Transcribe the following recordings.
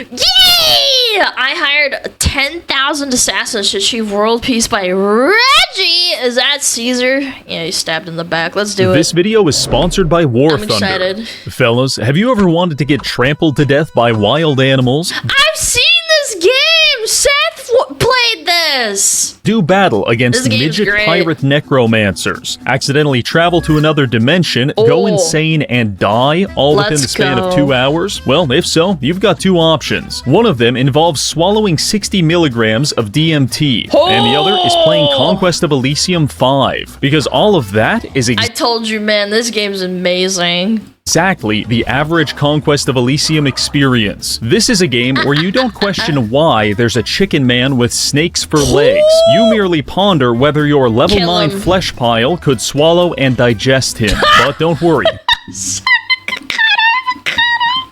Yay! I hired 10,000 assassins to achieve world peace by Reggie. Is that Caesar? Yeah, he's stabbed in the back. Let's do it. This video is sponsored by War I'm Thunder. excited. Fellas, have you ever wanted to get trampled to death by wild animals? I've seen this game! Seth played this! Do battle against This game's midget great. pirate necromancers, accidentally travel to another dimension, go insane, and die, all within the span of 2 hours? Well, if so, you've got two options. One of them involves swallowing 60 milligrams of DMT, and the other is playing Conquest of Elysium 5, because all of that is I told you, man, this game's amazing. exactly the average Conquest of Elysium experience. This is a game where you don't question why there's a chicken man with snakes for legs. You merely ponder whether your level Kill 9 him. flesh pile could swallow and digest him. But don't worry.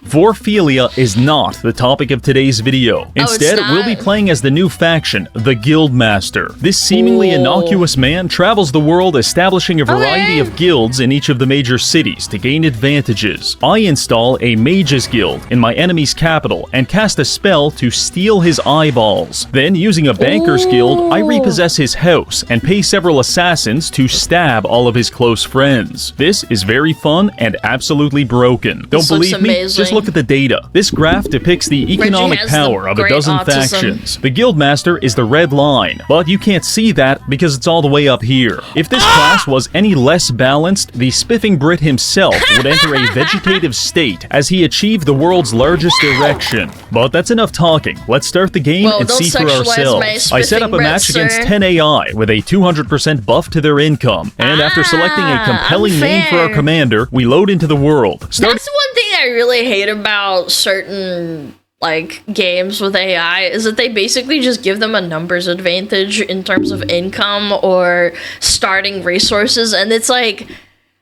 Vorphilia is not the topic of today's video. Instead, we'll be playing as the new faction, the Guildmaster. This seemingly innocuous man travels the world establishing a variety of guilds in each of the major cities to gain advantages. I install a Mage's Guild in my enemy's capital and cast a spell to steal his eyeballs. Then, using a Banker's Guild, I repossess his house and pay several assassins to stab all of his close friends. This is very fun and absolutely broken. Don't believe me? Just look at the data. This graph depicts the economic power of a dozen factions. The Guildmaster is the red line, but you can't see that because it's all the way up here. If this class was any less balanced, the spiffing Brit himself would enter a vegetative state as he achieved the world's largest erection. But that's enough talking. Let's start the game and see for ourselves. I set up a match against 10 AI with a 200% buff to their income, and after selecting a compelling name for our commander, we load into the world. That's one thing I really hate about certain games with AI is that they basically just give them a numbers advantage in terms of income or starting resources, and it's like,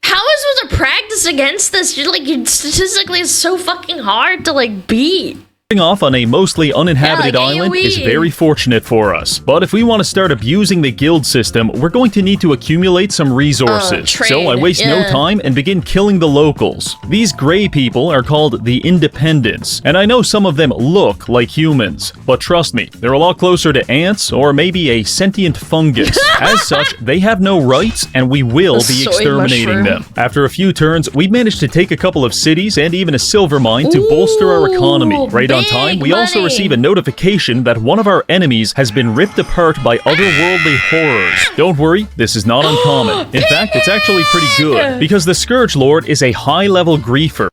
how am I supposed to practice against this? Statistically, it's so fucking hard to beat. Starting off on a mostly uninhabited island is very fortunate for us, but if we want to start abusing the guild system, we're going to need to accumulate some resources. So I waste no time and begin killing the locals. These gray people are called the Independents, and I know some of them look like humans, but trust me, they're a lot closer to ants or maybe a sentient fungus. As such, they have no rights, and we will be exterminating them. After a few turns, we managed to take a couple of cities and even a silver mine to bolster our economy. Right on time, we also receive a notification that one of our enemies has been ripped apart by otherworldly horrors. Don't worry, this is not uncommon. In fact, it's actually pretty good, because the Scourge Lord is a high-level griefer.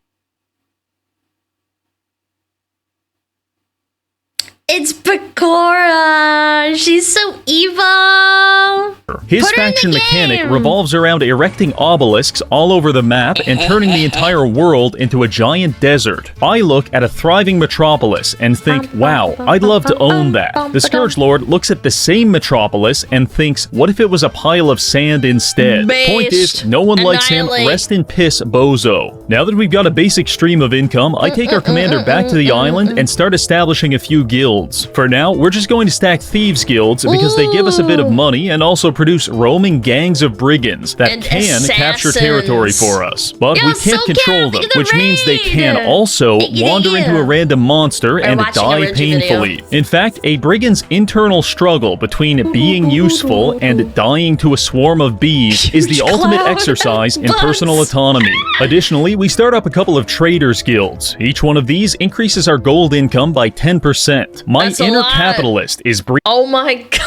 It's Bakora! She's so evil! His faction mechanic revolves around erecting obelisks all over the map and turning the entire world into a giant desert. I look at a thriving metropolis and think, wow, I'd love to own that. The Scourge Lord looks at the same metropolis and thinks, what if it was a pile of sand instead? Point is, no one likes him. Rest in piss, bozo. Now that we've got a basic stream of income, I take our commander back to the island and start establishing a few guilds. For now, we're just going to stack thieves guilds because they give us a bit of money and also produce roaming gangs of brigands that can capture territory for us. But we can't control them, which means they can also wander into a random monster and die painfully. In fact, a brigand's internal struggle between being useful and dying to a swarm of bees is the ultimate exercise in personal autonomy. Additionally, we start up a couple of traders guilds. Each one of these increases our gold income by 10%. My inner capitalist is oh my god.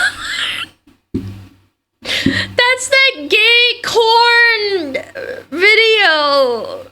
That's that gay corn video.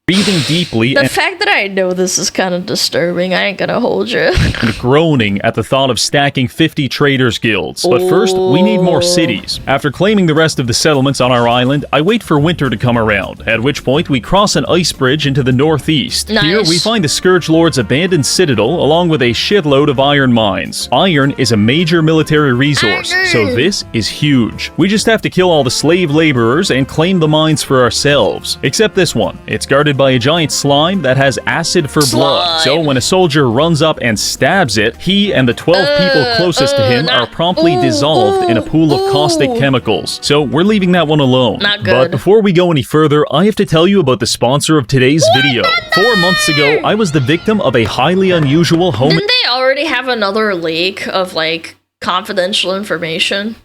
breathing deeply the fact that I know this is kind of disturbing, I ain't gonna hold you. and groaning at the thought of stacking 50 traders guilds. But first, we need more cities. After claiming the rest of the settlements on our island, I wait for winter to come around, at which point we cross an ice bridge into the northeast. Nice. Here, we find the Scourge Lord's abandoned citadel, along with a shitload of iron mines. Iron is a major military resource, so this is huge. We just have to kill all the slave laborers and claim the mines for ourselves. Except this one. It's guarded by a giant slime that has acid for blood. So when a soldier runs up and stabs it, he and the 12 people closest to him are promptly dissolved in a pool of caustic chemicals. So we're leaving that one alone. Not good. But before we go any further, I have to tell you about the sponsor of today's video. 4 months ago, I was the victim of a highly unusual home... Didn't they already have another leak of, like, confidential information?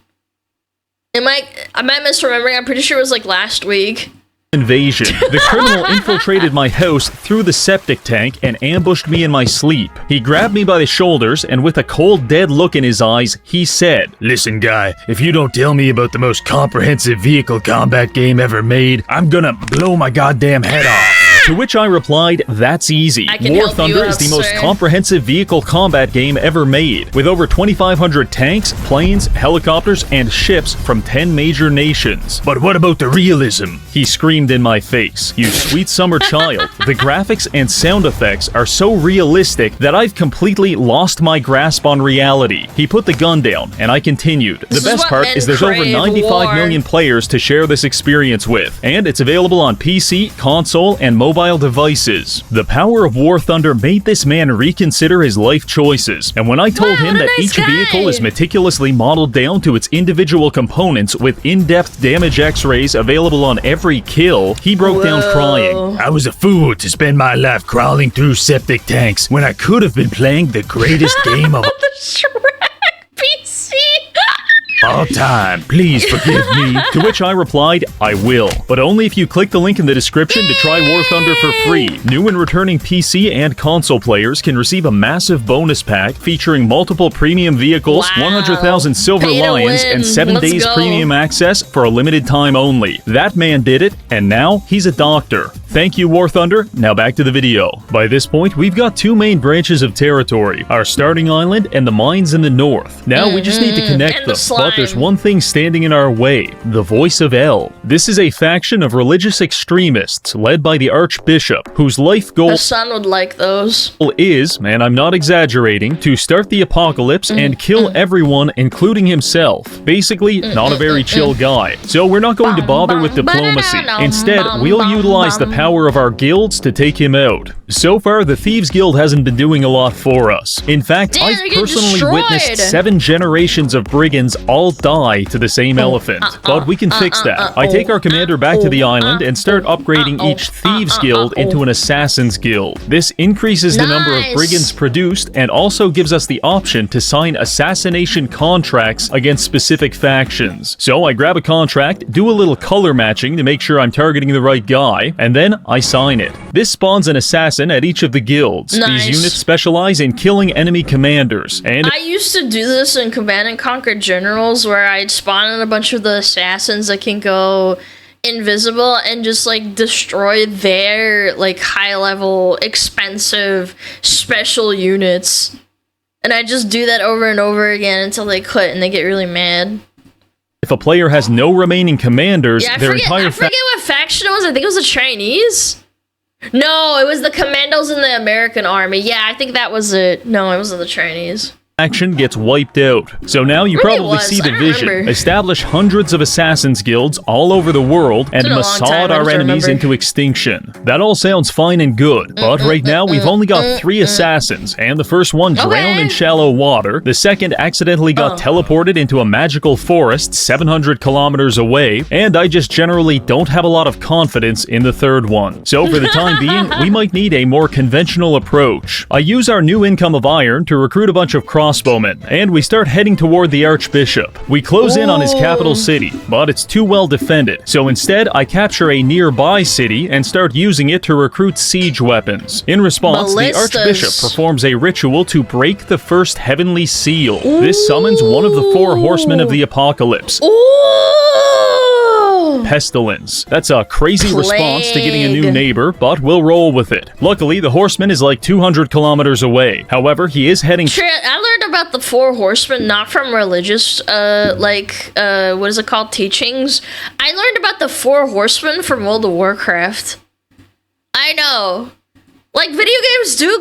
Am I misremembering? I'm pretty sure it was, like, last week. Invasion. The criminal infiltrated my house through the septic tank and ambushed me in my sleep. He grabbed me by the shoulders and with a cold, dead look in his eyes, he said, "Listen, guy, if you don't tell me about the most comprehensive vehicle combat game ever made, I'm gonna blow my goddamn head off." To which I replied, "That's easy. War Thunder is the most comprehensive vehicle combat game ever made, with over 2,500 tanks, planes, helicopters, and ships from 10 major nations. But what about the realism?" He screamed in my face. "You sweet summer child, the graphics and sound effects are so realistic that I've completely lost my grasp on reality." He put the gun down, and I continued. "The best part is there's over 95 million players to share this experience with, and it's available on PC, console, and mobile devices." The power of War Thunder made this man reconsider his life choices, and when I told him that each vehicle is meticulously modeled down to its individual components with in-depth damage x-rays available on every kill, he broke down crying. "I was a fool to spend my life crawling through septic tanks when I could have been playing the greatest game of the Shrek PC. all time. Please forgive me." To which I replied, "I will, but only if you click the link in the description to try War Thunder for free." New and returning PC and console players can receive a massive bonus pack featuring multiple premium vehicles, 100,000 silver lions, and 7 days premium access for a limited time only. That man did it, and now he's a doctor. Thank you, War Thunder. Now back to the video. By this point, we've got 2 main branches of territory, our starting island and the mines in the north. Now we just need to connect them, but there's one thing standing in our way: the Voice of El. This is a faction of religious extremists led by the Archbishop, whose life goal The son would like those. is, and I'm not exaggerating, to start the apocalypse and kill everyone, including himself. Basically, not a very chill guy. So we're not going to bother with diplomacy. Instead, we'll utilize the power of our guilds to take him out. So far, the Thieves Guild hasn't been doing a lot for us. In fact, I've personally witnessed 7 generations of brigands all die to the same elephant. But we can fix that. I take our commander back to the island and start upgrading each Thieves Guild into an Assassin's Guild. This increases the number of brigands produced and also gives us the option to sign assassination contracts against specific factions. So I grab a contract, do a little color matching to make sure I'm targeting the right guy, and then I sign it. This spawns an assassin at each of the guilds. These units specialize in killing enemy commanders, and I used to do this in Command & Conquer Generals, where I'd spawn in a bunch of the assassins that can go invisible and just like destroy their like high-level, expensive, special units. And I just do that over and over again until they quit and they get really mad. If a player has no remaining commanders, I forget what faction it was. I think it was the Chinese. No, it was the Commandos in the American Army. Yeah, I think that was it. No, it wasn't the Chinese. Faction gets wiped out. So now you probably see the vision. Establish hundreds of assassins guilds all over the world and massage our enemies into extinction. That all sounds fine and good, but right now we've only got 3 assassins, and the first one drowned in shallow water, the second accidentally got teleported into a magical forest 700 kilometers away, and I just generally don't have a lot of confidence in the third one. So for the time being, we might need a more conventional approach. I use our new income of iron to recruit a bunch of crossbowmen, and we start heading toward the Archbishop. We close in on his capital city, but it's too well defended, so instead I capture a nearby city and start using it to recruit siege weapons. In response, the Archbishop performs a ritual to break the first heavenly seal. This summons one of the 4 horsemen of the apocalypse. Pestilence. That's a crazy response to getting a new neighbor, but we'll roll with it. Luckily, the horseman is like 200 kilometers away. However, he is heading... I learned about the 4 horsemen not from religious, what is it called? Teachings. I learned about the 4 horsemen from World of Warcraft. I know. Like, video games do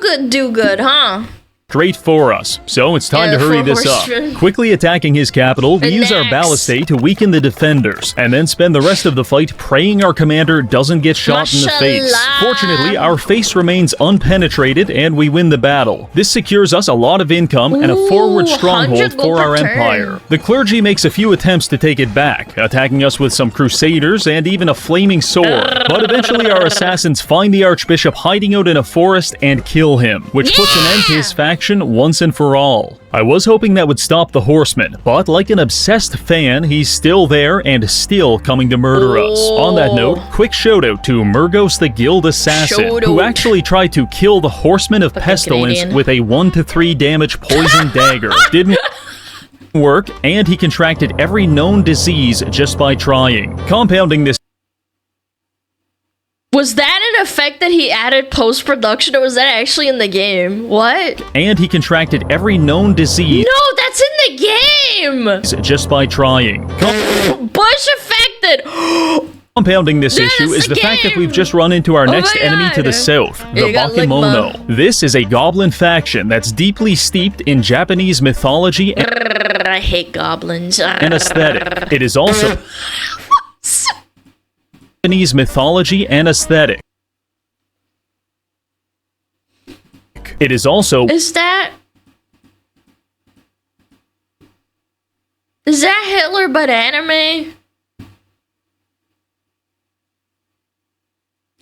good, huh? straight for us, so it's time to hurry this up. Quickly attacking his capital, we use our ballistae to weaken the defenders, and then spend the rest of the fight praying our commander doesn't get shot in the face. Fortunately, our face remains unpenetrated, and we win the battle. This secures us a lot of income and a forward stronghold for our empire. The clergy makes a few attempts to take it back, attacking us with some crusaders and even a flaming sword, but eventually our assassins find the archbishop hiding out in a forest and kill him, which puts an end to his faction once and for all. I was hoping that would stop the horseman, but like an obsessed fan, he's still there and still coming to murder us. On that note, quick shout out to Murgos the Guild Assassin, who actually tried to kill the Horseman of Pestilence with a 1 to 3 damage poison dagger. Didn't work, and he contracted every known disease just by trying. Compounding this, was that an effect that he added post-production, or was that actually in the game? What? And he contracted every known disease. No, that's in the game! Just by trying. Bush affected! Compounding this issue is the fact that we've just run into our next enemy to the south, the bakimono. This is a goblin faction that's deeply steeped in Japanese mythology and I hate goblins. and aesthetic. It is also Japanese mythology and aesthetic. It is also Is that Hitler but anime?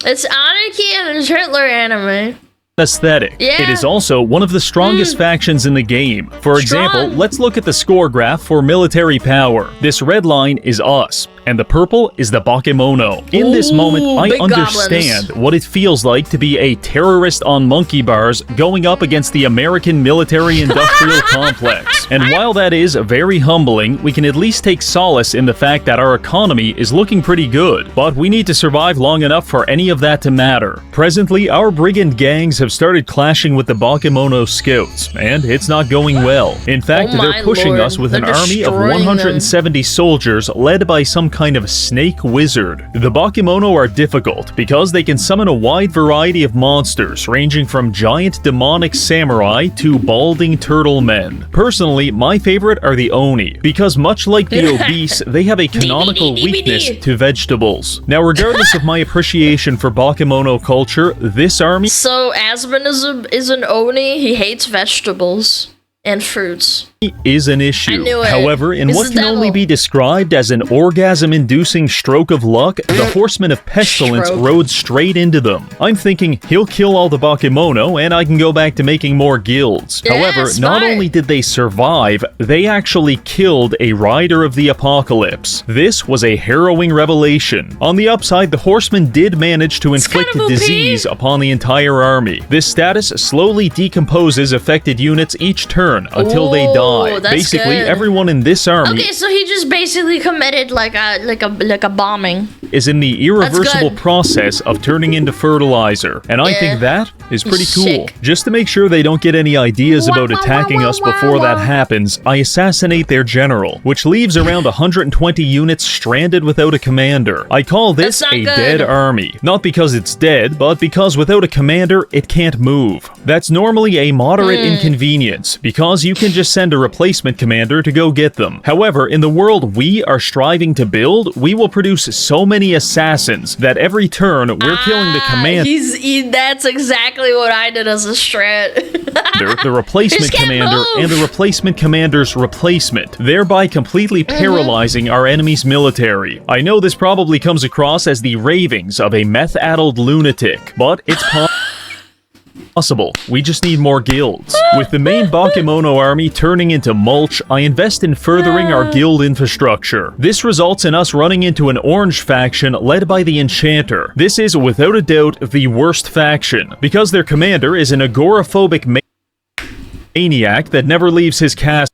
It's Anarchy and it's Hitler anime. aesthetic. Yeah. It is also one of the strongest factions in the game. For example, let's look at the score graph for military power. This red line is us, and the purple is the bakimono. In this moment, I understand what it feels like to be a terrorist on monkey bars going up against the American military-industrial complex. And while that is very humbling, we can at least take solace in the fact that our economy is looking pretty good. But we need to survive long enough for any of that to matter. Presently, our brigand gangs have started clashing with the bakimono scouts, and it's not going well. In fact, they're pushing us with an army of 170 soldiers led by some kind of snake wizard. The bakimono are difficult because they can summon a wide variety of monsters, ranging from giant demonic samurai to balding turtle men. Personally, my favorite are the oni, because much like the obese, they have a canonical weakness to vegetables. Now, regardless of my appreciation for bakimono culture, this army... So, Asmund is an oni, he hates vegetables and fruits. Is an issue. I knew it. However, in what can only be described as an orgasm-inducing stroke of luck, the Horseman of Pestilence rode straight into them. I'm thinking, he'll kill all the bakimono, and I can go back to making more guilds. However, not only did they survive, they actually killed a rider of the apocalypse. This was a harrowing revelation. On the upside, the Horseman did manage to inflict disease upon the entire army. This status slowly decomposes affected units each turn until they die. Basically, everyone in this army... Okay, so he just basically committed like a bombing. ...is in the irreversible process of turning into fertilizer. And I think that is pretty cool. Just to make sure they don't get any ideas about attacking us before that happens, I assassinate their general, which leaves around 120 units stranded without a commander. I call this a dead army. Not because it's dead, but because without a commander, it can't move. That's normally a moderate inconvenience, because you can just send a replacement commander to go get them. However, in the world we are striving to build, we will produce so many assassins that every turn we're killing the commander. That's exactly what I did as a strat. The replacement commander and the replacement commander's replacement, thereby completely paralyzing our enemy's military. I know this probably comes across as the ravings of a meth-addled lunatic, but it's possible. We just need more guilds. With the main bakimono army turning into mulch, I invest in furthering our guild infrastructure. This results in us running into an orange faction led by the Enchanter. This is without a doubt the worst faction, because their commander is an agoraphobic maniac that never leaves his castle.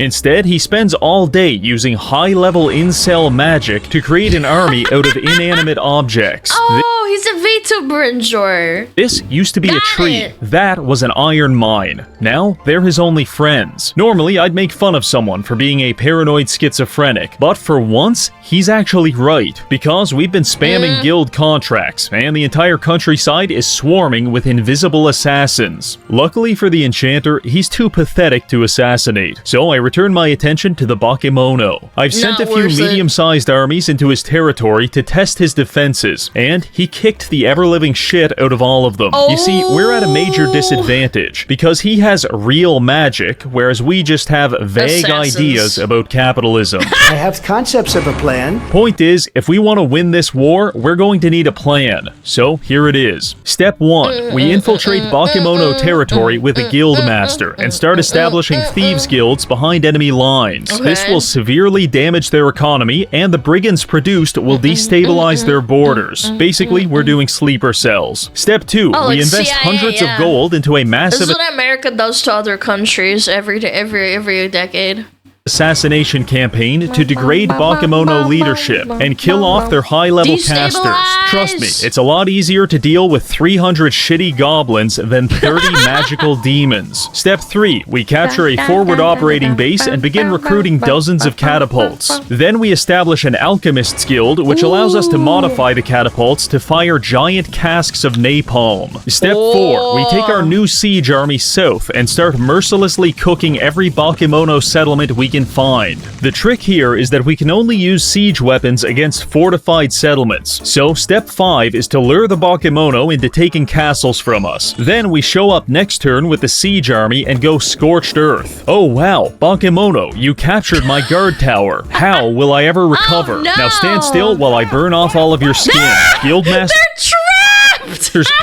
Instead, he spends all day using high-level incel magic to create an army out of inanimate objects. Oh, he's a veto bringer. This used to be a Got tree. it. That was an iron mine. Now, they're his only friends. Normally, I'd make fun of someone for being a paranoid schizophrenic, but for once, he's actually right, because we've been spamming guild contracts, and the entire countryside is swarming with invisible assassins. Luckily for the enchanter, he's too pathetic to assassinate, so I return my attention to the bakimono. I've sent a few medium-sized armies into his territory to test his defenses, and he kicked the ever-living shit out of all of them. You see, we're at a major disadvantage, because he has real magic, whereas we just have vague ideas about capitalism. I have concepts of a plan. Point is, if we want to win this war, we're going to need a plan. So here it is. Step 1. We infiltrate bakimono territory with a guild master and start establishing thieves guilds behind enemy lines. This will severely damage their economy, and the brigands produced will destabilize their borders. Basically, we're doing sleeper cells. Step 2. We invest hundreds of gold into a massive... This is what America does to other countries every decade. Assassination campaign to degrade bakimono leadership and kill off their high-level casters. Trust me, it's a lot easier to deal with 300 shitty goblins than 30 magical demons. Step 3. We capture a forward operating base and begin recruiting dozens of catapults. Then we establish an alchemist's guild, which allows us to modify the catapults to fire giant casks of napalm. Step 4. We take our new siege army south and start mercilessly cooking every bakimono settlement we can find. The trick here is that we can only use siege weapons against fortified settlements. So step 5 is to lure the bakimono into taking castles from us. Then we show up next turn with the siege army and go scorched earth. Oh wow, bakimono, you captured my guard tower. How will I ever recover? Oh, no. Now stand still while I burn off all of your skin. Guildmaster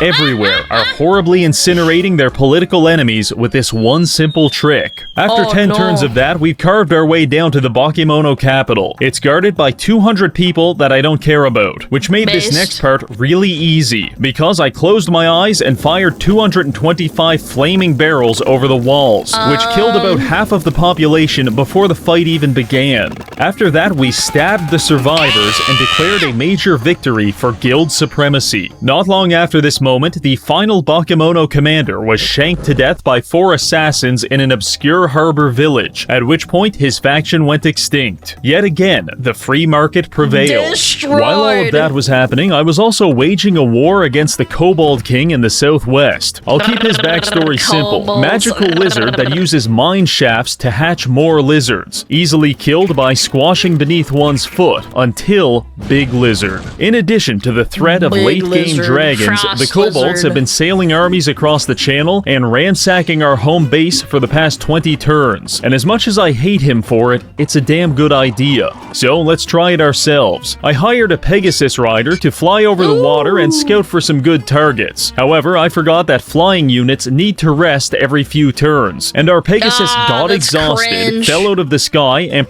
everywhere are horribly incinerating their political enemies with this one simple trick. After 10 turns of that, we've carved our way down to the bakimono capital. It's guarded by 200 people that I don't care about, which made this next part really easy, because I closed my eyes and fired 225 flaming barrels over the walls, which killed about half of the population before the fight even began. After that, we stabbed the survivors and declared a major victory for guild supremacy. Not long after this moment, the final bakimono commander was shanked to death by 4 assassins in an obscure harbor village, at which point his faction went extinct. Yet again, the free market prevailed. Destroyed. While all of that was happening, I was also waging a war against the Kobold King in the southwest. I'll keep his backstory simple. Magical lizard that uses mine shafts to hatch more lizards, easily killed by squashing beneath one's foot, until Big Lizard. In addition to the threat of late-game dragons, the kobolds have been sailing armies across the channel and ransacking our home base for the past 20 turns. And as much as I hate him for it, it's a damn good idea. So let's try it ourselves. I hired a Pegasus rider to fly over the water and scout for some good targets. However, I forgot that flying units need to rest every few turns, and our Pegasus got exhausted, fell out of the sky, and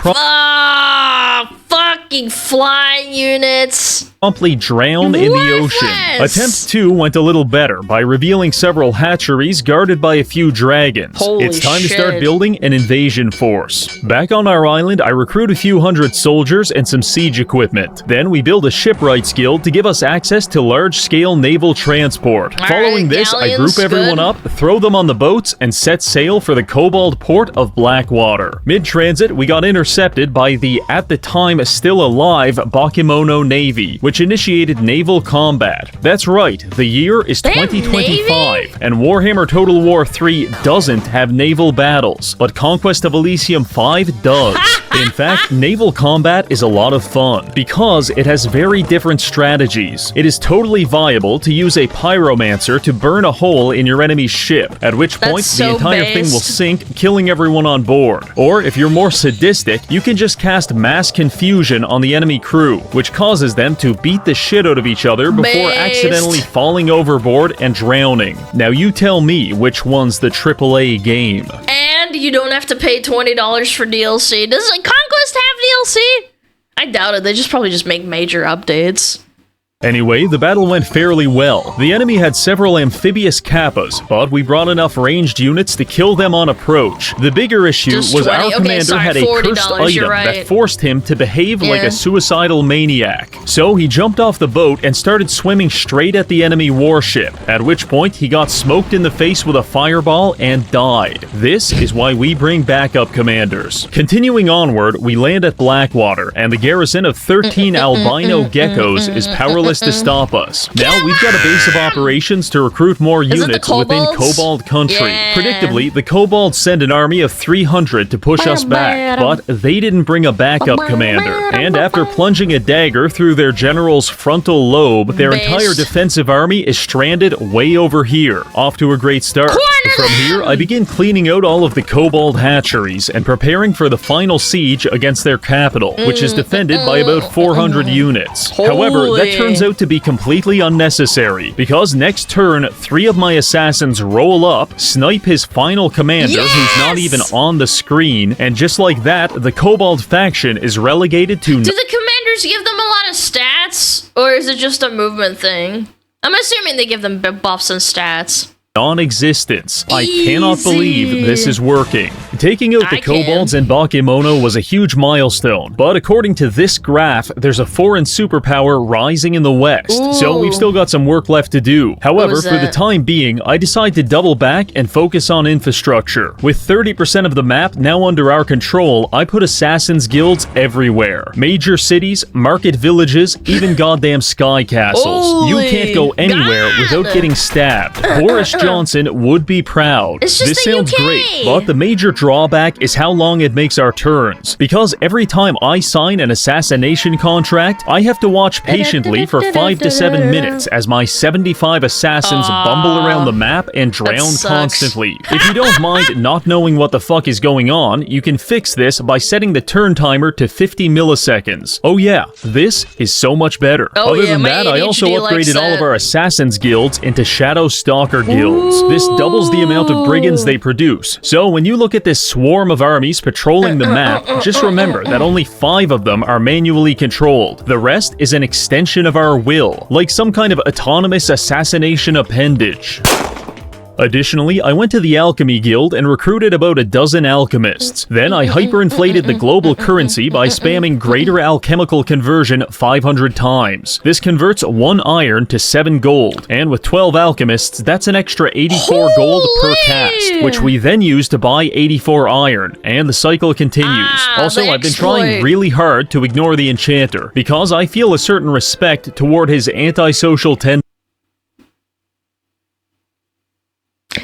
fucking flying units promptly drowned in the ocean. Attempt 2 went a little better by revealing several hatcheries guarded by a few dragons. It's time to start building an invasion force. Back on our island, I recruit a few hundred soldiers and some siege equipment. Then we build a shipwrights guild to give us access to large-scale naval transport. Following this, I group everyone up, throw them on the boats, and set sail for the Cobalt port of Blackwater. Mid-transit, we got intercepted by the, at the time still alive, bakimono Navy, which initiated naval combat. That's right, the year is 2025, and Warhammer Total War 3 doesn't have naval battles, but Conquest of Elysium 5 does. In fact, naval combat is a lot of fun, because it has very different strategies. It is totally viable to use a pyromancer to burn a hole in your enemy's ship, at which point the entire thing will sink, killing everyone on board. Or, if you're more sadistic, you can just cast mass confusion on the enemy crew, which causes them to beat the shit out of each other before accidentally falling overboard and drowning. Now you tell me which one's the AAA game. And you don't have to pay $20 for DLC. Does Conquest have DLC? I doubt it. They probably just make major updates. Anyway, the battle went fairly well. The enemy had several amphibious kappas, but we brought enough ranged units to kill them on approach. The bigger issue was our commander had a cursed item that forced him to behave like a suicidal maniac. So he jumped off the boat and started swimming straight at the enemy warship, at which point he got smoked in the face with a fireball and died. This is why we bring backup commanders. Continuing onward, we land at Blackwater, and the garrison of 13 albino geckos is powerless to stop us. Now we've got a base of operations to recruit more units within Cobalt country. Predictably, the kobolds send an army of 300 to push us back, but they didn't bring a backup commander. And after plunging a dagger through their general's frontal lobe, their entire defensive army is stranded way over here. Off to a great start. From here, I begin cleaning out all of the kobold hatcheries and preparing for the final siege against their capital, which is defended by about 400 units. However, that turns out to be completely unnecessary, because next turn, 3 of my assassins roll up, snipe his final commander who's not even on the screen, and just like that, the kobold faction is relegated to... Do the commanders give them a lot of stats, or is it just a movement thing? I'm assuming they give them buffs and stats. Non-existence. I cannot believe this is working. Taking out the kobolds and bakimono was a huge milestone, but according to this graph, there's a foreign superpower rising in the west, so we've still got some work left to do. However, for the time being, I decide to double back and focus on infrastructure. With 30% of the map now under our control, I put assassins guilds everywhere. Major cities, market villages, even goddamn sky castles. You can't go anywhere without getting stabbed. Boris Johnson would be proud. This sounds great, but the major drawback is how long it makes our turns. Because every time I sign an assassination contract, I have to watch patiently for 5 to 7 minutes as my 75 assassins bumble around the map and drown constantly. If you don't mind not knowing what the fuck is going on, you can fix this by setting the turn timer to 50 milliseconds. Oh yeah, this is so much better. Other than that, I also upgraded all of our assassins guilds into Shadow Stalker guilds. This doubles the amount of brigands they produce. So when you look at this swarm of armies patrolling the map, just remember that only 5 of them are manually controlled. The rest is an extension of our will, like some kind of autonomous assassination appendage. Additionally, I went to the Alchemy Guild and recruited about a dozen alchemists. Then I hyperinflated the global currency by spamming Greater Alchemical Conversion 500 times. This converts 1 iron to 7 gold, and with 12 alchemists, that's an extra 84 gold per cast, which we then use to buy 84 iron, and the cycle continues. Also, I've been trying really hard to ignore the enchanter, because I feel a certain respect toward his antisocial tendencies.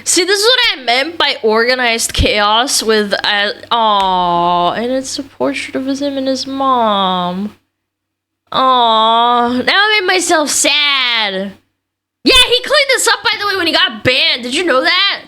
See, this is what I meant by organized chaos with, and it's a portrait of him and his mom. Aww, now I made myself sad. Yeah, he cleaned this up, by the way, when he got banned. Did you know that?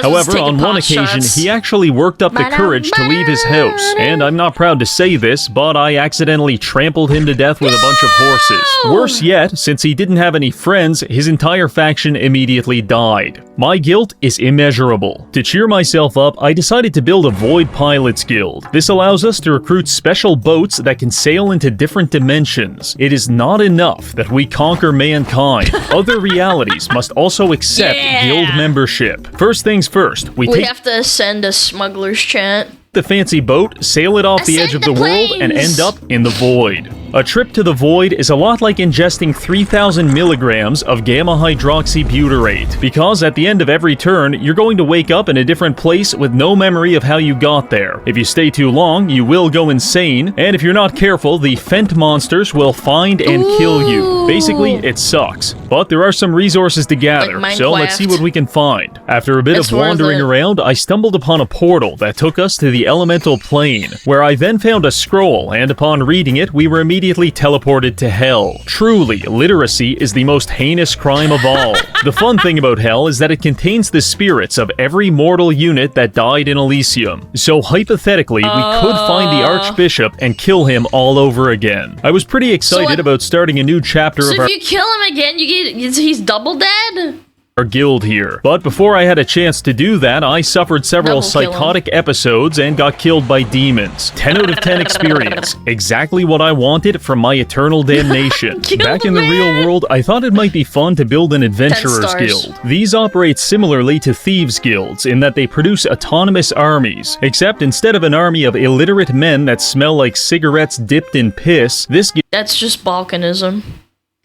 However, on one occasion, he actually worked up the courage to leave his house, and I'm not proud to say this, but I accidentally trampled him to death with a bunch of horses. Worse yet, since he didn't have any friends, his entire faction immediately died. My guilt is immeasurable. To cheer myself up, I decided to build a Void Pilots Guild. This allows us to recruit special boats that can sail into different dimensions. It is not enough that we conquer mankind. Other realities must also accept guild membership. First things first, we have to send a smuggler's chant. The fancy boat, sail it off the edge of the world, and end up in the void. A trip to the void is a lot like ingesting 3,000 milligrams of gamma-hydroxybutyrate, because at the end of every turn, you're going to wake up in a different place with no memory of how you got there. If you stay too long, you will go insane, and if you're not careful, the Fent monsters will find and kill you. Basically, it sucks. But there are some resources to gather, so let's see what we can find. After a bit of wandering around, I stumbled upon a portal that took us to the elemental plane, where I then found a scroll, and upon reading it, we were immediately teleported to hell. Truly, literacy is the most heinous crime of all. The fun thing about hell is that it contains the spirits of every mortal unit that died in Elysium. So hypothetically, we could find the Archbishop and kill him all over again. I was pretty excited about starting a new chapter of our— So if you kill him again, he's double dead? our guild here. But before I had a chance to do that, I suffered several psychotic episodes and got killed by demons. 10 out of 10 experience. Exactly what I wanted from my eternal damnation. Back in the real world, I thought it might be fun to build an adventurer's guild. These operate similarly to thieves' guilds in that they produce autonomous armies. Except instead of an army of illiterate men that smell like cigarettes dipped in piss, this guild... That's just Balkanism.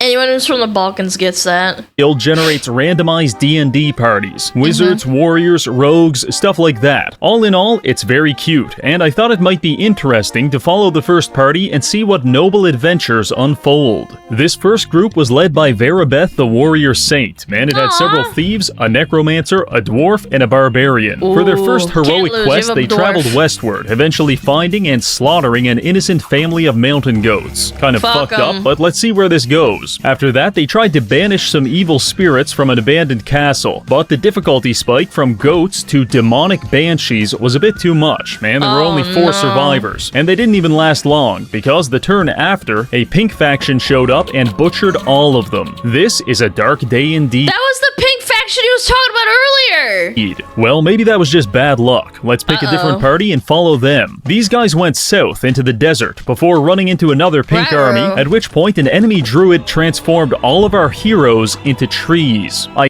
Anyone who's from the Balkans gets that. Guild generates randomized D&D parties. Wizards, warriors, rogues, stuff like that. All in all, it's very cute, and I thought it might be interesting to follow the first party and see what noble adventures unfold. This first group was led by Verabeth the Warrior Saint, and it had several thieves, a necromancer, a dwarf, and a barbarian. For their first heroic quest, they traveled westward, eventually finding and slaughtering an innocent family of mountain goats. Kind of fucked up, but let's see where this goes. After that, they tried to banish some evil spirits from an abandoned castle, but the difficulty spike from goats to demonic banshees was a bit too much, and there were only 4 survivors. And they didn't even last long, because the turn after, a pink faction showed up and butchered all of them. This is a dark day indeed. That was the pink faction he was talking about earlier! Well, maybe that was just bad luck. Let's pick a different party and follow them. These guys went south into the desert before running into another pink army, at which point an enemy druid transformed all of our heroes into trees. I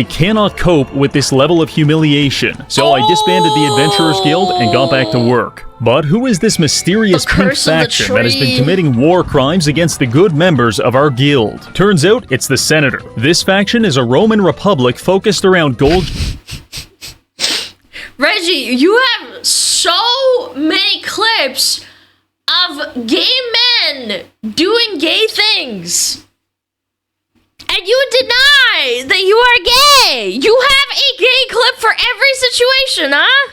cannot cope with this level of humiliation, so I disbanded the Adventurers Guild and got back to work. But who is this mysterious pink faction that has been committing war crimes against the good members of our guild? Turns out it's the Senator. This faction is a Roman Republic focused around gold... Reggie, you have so many clips of gay men doing gay things. And you deny that you are gay. You have a gay clip for every situation, huh?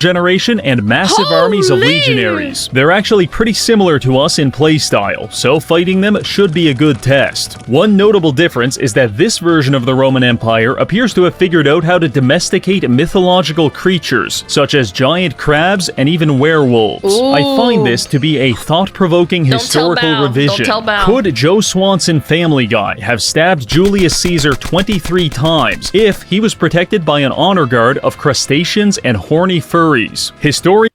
Generation and massive armies of legionaries. They're actually pretty similar to us in playstyle, so fighting them should be a good test. One notable difference is that this version of the Roman Empire appears to have figured out how to domesticate mythological creatures, such as giant crabs and even werewolves. I find this to be a thought-provoking historical revision. Could Joe Swanson Family Guy have stabbed Julius Caesar 23 times if he was protected by an honor guard of crustaceans and horny furries? Historians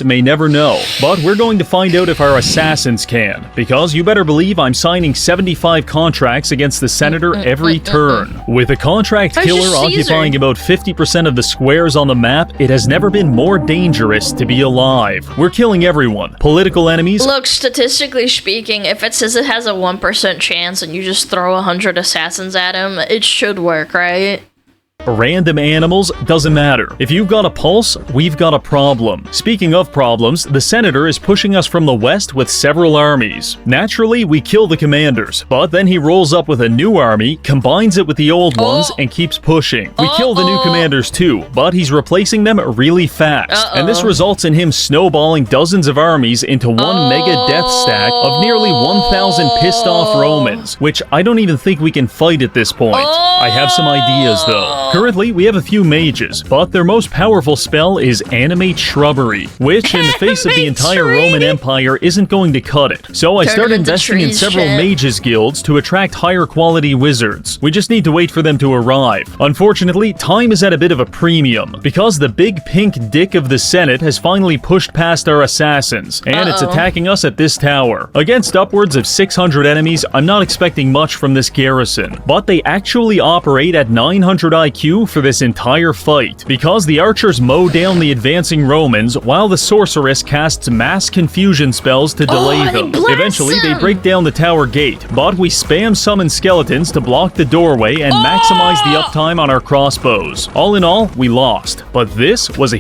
may never know, but we're going to find out if our assassins can, because you better believe I'm signing 75 contracts against the Senator every turn. With a contract killer occupying about 50% of the squares on the map, it has never been more dangerous to be alive. We're killing everyone. Political enemies... Look, statistically speaking, if it says it has a 1% chance and you just throw 100 assassins at him, it should work, right? Random animals, doesn't matter. If you've got a pulse, we've got a problem. Speaking of problems, the Senator is pushing us from the west with several armies. Naturally, we kill the commanders, but then he rolls up with a new army, combines it with the old ones, and keeps pushing. We kill the new commanders too, but he's replacing them really fast. And this results in him snowballing dozens of armies into one mega death stack of nearly 1,000 pissed off Romans, which I don't even think we can fight at this point. I have some ideas though. Currently, we have a few mages, but their most powerful spell is Animate Shrubbery, which in the face of the entire Roman Empire isn't going to cut it. So I started investing in several mages guilds to attract higher quality wizards. We just need to wait for them to arrive. Unfortunately, time is at a bit of a premium, because the big pink dick of the Senate has finally pushed past our assassins, and it's attacking us at this tower. Against upwards of 600 enemies, I'm not expecting much from this garrison, but they actually operate at 900 IQ for this entire fight, because the archers mow down the advancing Romans while the sorceress casts mass confusion spells to delay them. Eventually, they break down the tower gate, but we spam summon skeletons to block the doorway and maximize the uptime on our crossbows. All in all, we lost, but this was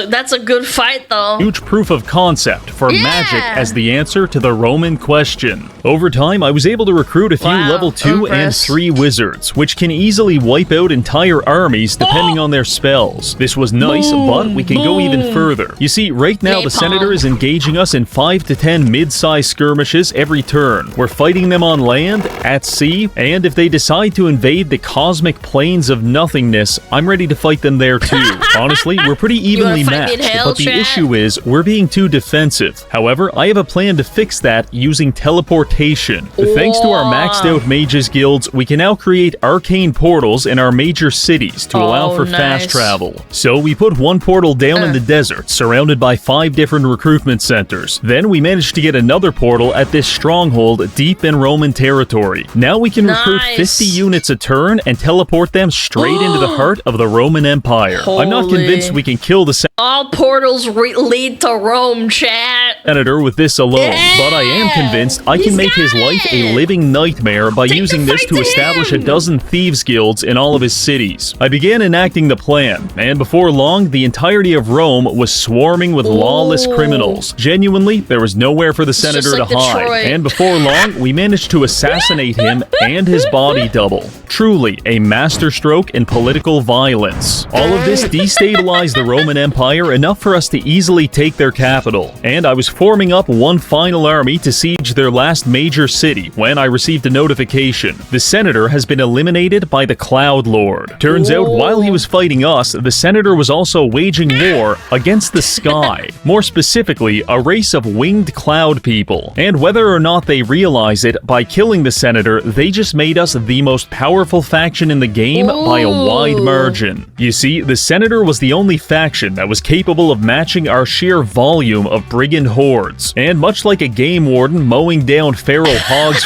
that's a good fight though. Huge proof of concept for magic as the answer to the Roman question. Over time, I was able to recruit a few level 2 and 3 wizards, which can easily wipe out entire armies depending on their spells. This was nice, but we can go even further. You see, right now the Senator is engaging us in 5 to 10 mid-sized skirmishes every turn. We're fighting them on land, at sea, and if they decide to invade the cosmic plains of nothingness, I'm ready to fight them there too. Honestly, we're pretty evenly matched, but the issue is we're being too defensive. However, I have a plan to fix that using teleportation. Thanks to our maxed out mages guilds, we can now create arcane portals in our major cities to allow for fast travel. So we put one portal down in the desert, surrounded by 5 different recruitment centers. Then we managed to get another portal at this stronghold deep in Roman territory. Now we can recruit 50 units a turn and teleport them straight into the heart of the Roman Empire. I'm not convinced we can kill the all portals lead to Rome, chat. Senator with this alone, but I am convinced I can make his life a living nightmare by using this to establish a dozen thieves guilds in all of his cities. I began enacting the plan, and before long, the entirety of Rome was swarming with lawless criminals. Genuinely, there was nowhere for the Senator to hide, and before long, we managed to assassinate him and his body double. Truly, a masterstroke in political violence. All of this destabilized the Roman Empire enough for us to easily take their capital, and I was forming up one final army to siege their last major city when I received a notification. The Senator has been eliminated by the Cloud Lord. Turns out, while he was fighting us, the Senator was also waging war against the sky. More specifically, a race of winged cloud people. And whether or not they realize it, by killing the Senator, they just made us the most powerful faction in the game by a wide margin. You see, the Senator was the only faction that was capable of matching our sheer volume of brigand hordes. And much like a game warden mowing down feral hogs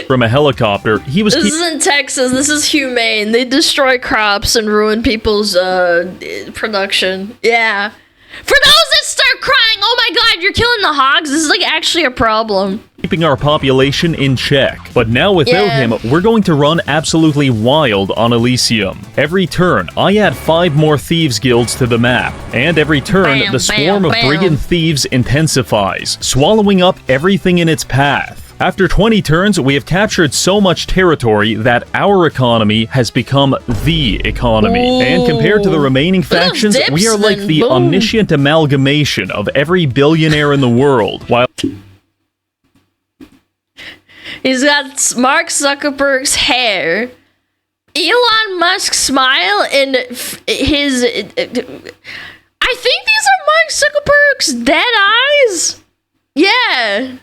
from a helicopter, he was... This is in Texas. This is humane. They destroy crops and ruin people's production. Yeah. For those that start crying, oh my god, you're killing the hogs, this is like actually a problem. Keeping our population in check. But now without him, we're going to run absolutely wild on Elysium. Every turn, I add 5 more thieves guilds to the map, and every turn, the swarm of brigand thieves intensifies, swallowing up everything in its path. After 20 turns, we have captured so much territory that our economy has become the economy. And compared to the remaining factions, we are like the omniscient amalgamation of every billionaire in the world, while... He's got Mark Zuckerberg's hair, Elon Musk's smile, and his... I think these are Mark Zuckerberg's dead eyes? Yeah.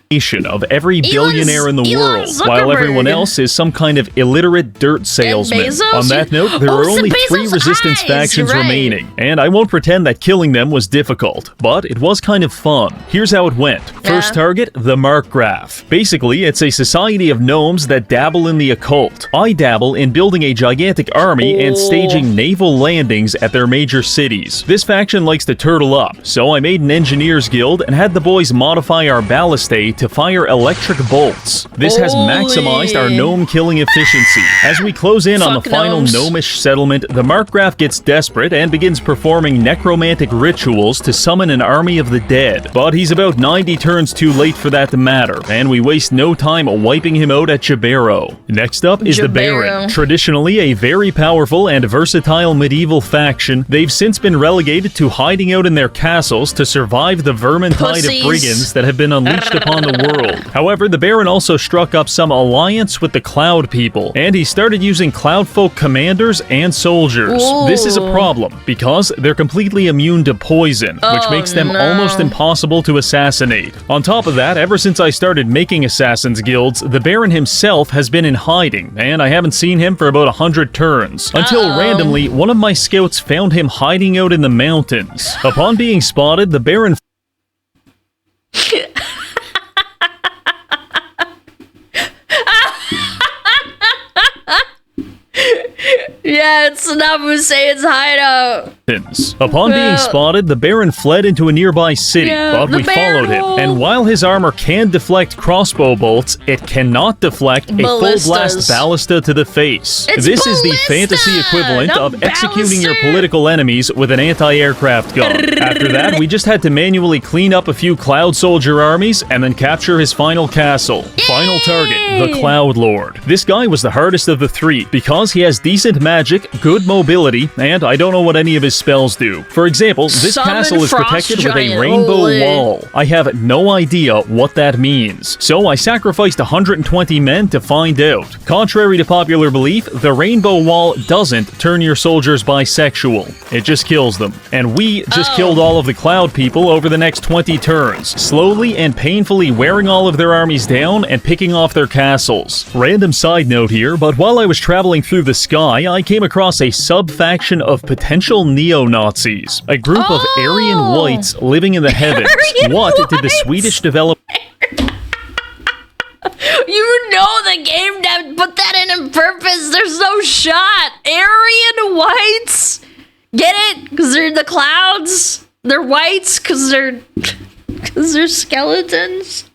Of every billionaire in the world, while everyone else is some kind of illiterate dirt salesman. On that note, there are only 3 resistance factions remaining, and I won't pretend that killing them was difficult, but it was kind of fun. Here's how it went. First target, the Markgraf. Basically, it's a society of gnomes that dabble in the occult. I dabble in building a gigantic army and staging naval landings at their major cities. This faction likes to turtle up, so I made an engineers guild and had the boys modify our ballistae to fire electric bolts. This has maximized our gnome killing efficiency. As we close in on the final gnomish settlement, the Markgraf gets desperate and begins performing necromantic rituals to summon an army of the dead. But he's about 90 turns too late for that to matter, and we waste no time wiping him out at Jabero. Next up is the Baron. Traditionally a very powerful and versatile medieval faction, they've since been relegated to hiding out in their castles to survive the vermintide of brigands that have been unleashed upon the world. However, the Baron also struck up some alliance with the Cloud people, and he started using Cloudfolk commanders and soldiers. This is a problem, because they're completely immune to poison, which makes them almost impossible to assassinate. On top of that, ever since I started making assassins guilds, the Baron himself has been in hiding, and I haven't seen him for about 100 turns. Until randomly, one of my scouts found him hiding out in the mountains. Upon being spotted, the Baron yeah, it's Saddam Hussein's hideout. Upon being spotted, the Baron fled into a nearby city, but we followed him. And while his armor can deflect crossbow bolts, it cannot deflect a full-blast ballista to the face. This is the fantasy equivalent of executing your political enemies with an anti-aircraft gun. After that, we just had to manually clean up a few Cloud Soldier armies and then capture his final castle. Final target, the Cloud Lord. This guy was the hardest of the three because he has decent magic, good mobility, and I don't know what any of his spells do. For example, this castle is protected with a rainbow wall. I have no idea what that means. So I sacrificed 120 men to find out. Contrary to popular belief, the rainbow wall doesn't turn your soldiers bisexual. It just kills them. And we just killed all of the Cloud people over the next 20 turns, slowly and painfully wearing all of their armies down and picking off their castles. Random side note here, but while I was traveling through the sky, I came across a sub-faction of potential neo-Nazis, a group of Aryan whites living in the heavens. What did the Swedish developer... You know the game dev put that in on purpose. There's no shot. Aryan whites? Get it? Because they're the clouds? They're whites because they're skeletons?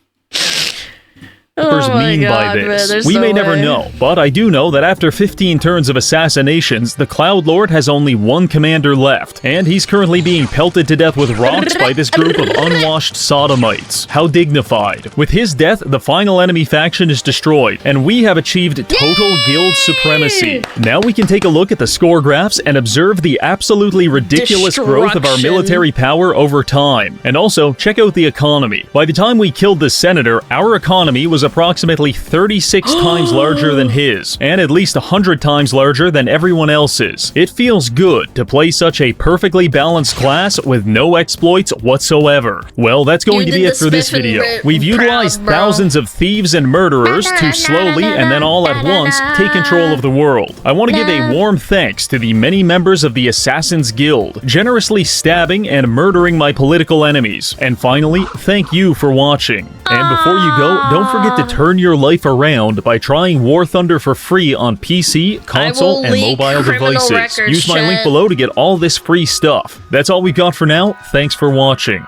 Mean by this. We may never know, but I do know that after 15 turns of assassinations, the Cloud Lord has only one commander left, and he's currently being pelted to death with rocks by this group of unwashed sodomites. How dignified. With his death, the final enemy faction is destroyed, and we have achieved total guild supremacy. Now we can take a look at the score graphs and observe the absolutely ridiculous growth of our military power over time. And also, check out the economy. By the time we killed the senator, our economy was approximately 36 times larger than his, and at least 100 times larger than everyone else's. It feels good to play such a perfectly balanced class with no exploits whatsoever. Well, that's going to be it for this video. We've utilized thousands of thieves and murderers to slowly and then all at once take control of the world. I want to give a warm thanks to the many members of the Assassin's Guild, generously stabbing and murdering my political enemies. And finally, thank you for watching. And before you go, don't forget to turn your life around by trying War Thunder for free on PC, console, and mobile devices. Use my link below to get all this free stuff. That's all we got for now. Thanks for watching.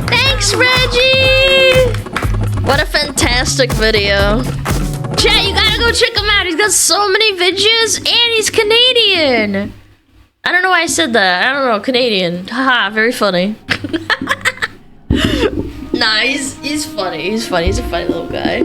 Thanks, Reggie! What a fantastic video. Chat, you gotta go check him out. He's got so many videos, and he's Canadian. I don't know why I said that. I don't know, Canadian. Haha, very funny. Nah, he's funny. He's funny. He's a funny little guy.